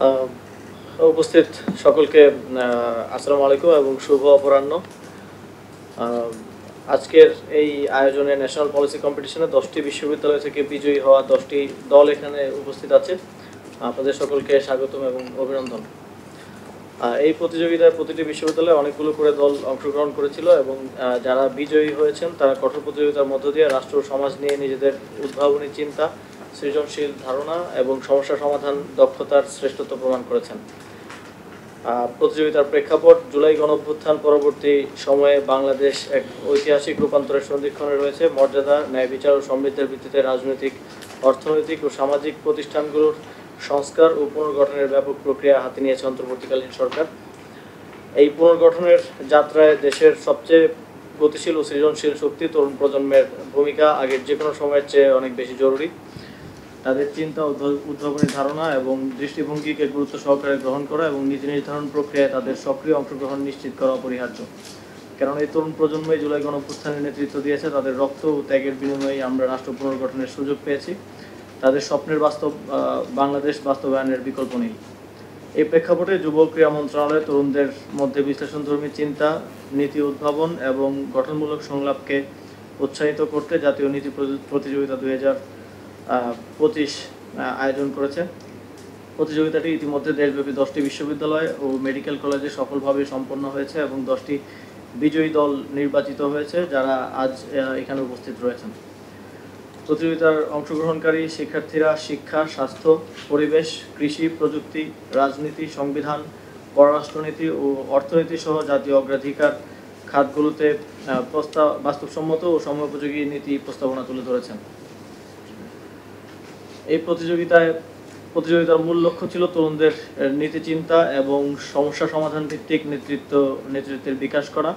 আহ, উপস্থিত সকলকে আসসালামু আলাইকুম এবং শুভ অপরাহ্ন। আহ, আজকের এই আয়োজনে ন্যাশনাল পলিসি কম্পিটিশনে 10টি বিশ্ববিদ্যালয় থেকে বিজয়ী হওয়া 10টি দল এখানে উপস্থিত আছে। আপনাদের সকলকে স্বাগতম এবং অভিনন্দন। এই প্রতিযোগিতায় প্রতিটি বিশ্ববিদ্যালয়ে অনেকগুলো করে দল অংশগ্রহণ করেছিল এবং যারা বিজয়ী হয়েছেন তারা কঠোর প্রতিযোগিতার মধ্য দিয়ে রাষ্ট্র ও সমাজ নিয়ে নিজেদের উদ্ভাবনী চিন্তা, সৃজনশীল ধারণা এবং সমস্যা সমাধান দক্ষতার শ্রেষ্ঠত্ব প্রমাণ করেছেন। প্রতিযোগিতার প্রেক্ষাপট জুলাই গণঅভ্যুত্থান পরবর্তী সময়ে বাংলাদেশ এক ঐতিহাসিক রূপান্তরের সন্ধিক্ষণে রয়েছে। মর্যাদা, ন্যায় বিচার ও সমৃদ্ধির ভিত্তিতে রাজনৈতিক, অর্থনৈতিক ও সামাজিক প্রতিষ্ঠানগুলোর সংস্কার ও পুনর্গঠনের ব্যাপক প্রক্রিয়া হাতে নিয়েছে অন্তর্বর্তীকালীন সরকার। এই পুনর্গঠনের যাত্রায় দেশের সবচেয়ে গতিশীল ও সৃজনশীল শক্তি তরুণ প্রজন্মের ভূমিকা আগের যে কোনো সময়ের চেয়ে অনেক বেশি জরুরি। তাদের চিন্তা, উদ্ভাবনী ধারণা এবং দৃষ্টিভঙ্গিকে গুরুত্ব সহকারে গ্রহণ করা এবং নীতি নির্ধারণ প্রক্রিয়ায় তাদের সক্রিয় অংশগ্রহণ নিশ্চিত করা অপরিহার্য। কারণ এই তরুণ প্রজন্মই জুলাই গণঅভ্যুত্থানের নেতৃত্ব দিয়েছে। তাদের রক্ত ও ত্যাগের বিনিময়ে আমরা রাষ্ট্র পুনর্গঠনের সুযোগ পেয়েছি। তাদের স্বপ্নের বাংলাদেশ বাস্তবায়নের বিকল্প নেই। এই প্রেক্ষাপটে যুব ক্রীড়া মন্ত্রণালয় তরুণদের মধ্যে বিশ্লেষণধর্মী চিন্তা, নীতি উদ্ভাবন এবং গঠনমূলক সংলাপকে উৎসাহিত করতে জাতীয় নীতি প্রতিযোগিতা 2025 আয়োজন করেছে। প্রতিযোগিতাটি ইতিমধ্যে দেশব্যাপী 10টি বিশ্ববিদ্যালয় ও মেডিকেল কলেজে সফলভাবে সম্পন্ন হয়েছে এবং 10টি বিজয়ী দল নির্বাচিত হয়েছে, যারা আজ এখানে উপস্থিত রয়েছেন। প্রতিযোগিতার অংশগ্রহণকারী শিক্ষার্থীরা শিক্ষা, স্বাস্থ্য, পরিবেশ, কৃষি, প্রযুক্তি, রাজনীতি, সংবিধান, পররাষ্ট্রনীতি ও অর্থনীতি সহ জাতীয় অগ্রাধিকার খাতগুলোতে বাস্তবসম্মত ও সময়োপযোগী নীতি প্রস্তাবনা তুলে ধরেছেন। এই প্রতিযোগিতার মূল লক্ষ্য ছিল তরুণদের নীতি চিন্তা এবং সমস্যা সমাধান ভিত্তিক নেতৃত্বের বিকাশ করা।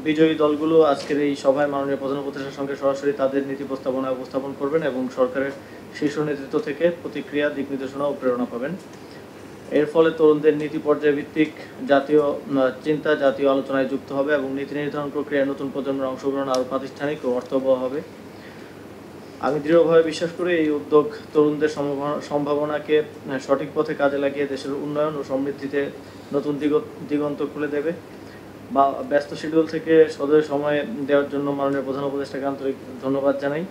বিজয়ী দলগুলো আজকের এই সভায় মাননীয় প্রধান উপদেষ্টার সঙ্গে সরাসরি তাদের নীতি প্রস্তাবনা উপস্থাপন করবেন এবং সরকারের শীর্ষ নেতৃত্ব থেকে প্রতিক্রিয়া, দিক নির্দেশনা ও প্রেরণা পাবেন। এর ফলে তরুণদের নীতি পর্যায়ভিত্তিক জাতীয় চিন্তা জাতীয় আলোচনায় যুক্ত হবে এবং নীতি নির্ধারণ প্রক্রিয়ায় নতুন প্রজন্মের অংশগ্রহণ আরও প্রাতিষ্ঠানিক ও অর্থবহ হবে। আমি দৃঢ়ভাবে বিশ্বাস করি এই উদ্যোগ তরুণদের সম্ভাবনাকে সঠিক পথে কাজে লাগিয়ে দেশের উন্নয়ন ও সমৃদ্ধিতে নতুন দিগন্ত খুলে দেবে। বা ব্যস্ত শিডিউল থেকে সদয় সময় দেওয়ার জন্য মাননীয় প্রধান উপদেষ্টাকে আন্তরিক ধন্যবাদ জানাই।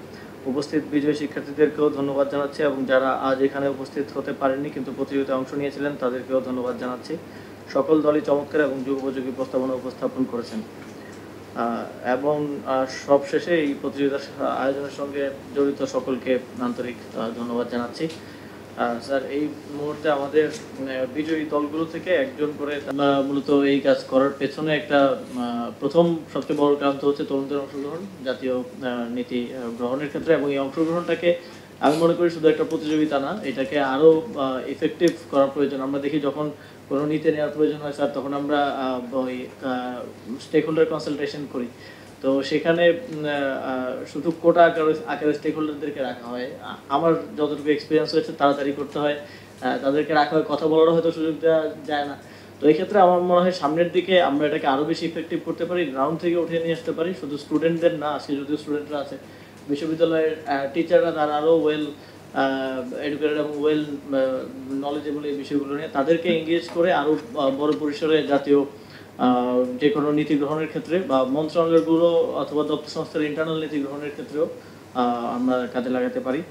উপস্থিত বিজয়ী শিক্ষার্থীদেরকেও ধন্যবাদ জানাচ্ছি এবং যারা আজ এখানে উপস্থিত হতে পারেননি কিন্তু প্রতিযোগিতায় অংশ নিয়েছিলেন তাদেরকেও ধন্যবাদ জানাচ্ছি। সকল দলই চমৎকার এবং যুগোপযোগী প্রস্তাবনা উপস্থাপন করেছেন। এবং সবশেষে এই প্রতিযোগিতার আয়োজনের সঙ্গে জড়িত সকলকে আন্তরিক ধন্যবাদ জানাচ্ছি। স্যার, এই মুহূর্তে আমাদের বিজয়ী দলগুলো থেকে একজন করে মূলত এই কাজ করার পেছনে একটা প্রথম সবচেয়ে বড় কারণ হচ্ছে তরুণদের অংশগ্রহণ জাতীয় নীতি গ্রহণের ক্ষেত্রে। এবং এই অংশগ্রহণটাকে আমি মনে করি শুধু একটা প্রতিযোগিতা না, এটাকে আরও ইফেক্টিভ করার প্রয়োজন। আমরা দেখি যখন কোনো নীতি নেওয়ার প্রয়োজন হয় স্যার, তখন আমরা ওই স্টেক হোল্ডার কনসালটেশন করি। তো সেখানে শুধু কোটা আকারে স্টেক হোল্ডারদেরকে রাখা হয়। আমার যতটুকু এক্সপিরিয়েন্স হয়েছে তাড়াতাড়ি করতে হয়, তাদেরকে রাখা হয়, কথা বলারও হয়তো সুযোগ দেওয়া যায় না। তো এই ক্ষেত্রে আমার মনে হয় সামনের দিকে আমরা এটাকে আরও বেশি ইফেক্টিভ করতে পারি, গ্রাউন্ড থেকে উঠিয়ে নিয়ে আসতে পারি। শুধু স্টুডেন্টদের না, আজকে যদিও স্টুডেন্টরা আছে, বিশ্ববিদ্যালয়ের টিচাররা তারা আরও ওয়েল এডুকেটেড এবং ওয়েল নলেজেবল এই বিষয়গুলো নিয়ে তাদেরকে এঙ্গেজ করে আরও বড় পরিসরে জাতীয় যে কোনো নীতি গ্রহণের ক্ষেত্রে বা মন্ত্রণালয়গুলো অথবা দপ্তর সংস্থার ইন্টারনাল নীতি গ্রহণের ক্ষেত্রেও আমরা কাজে লাগাতে পারি।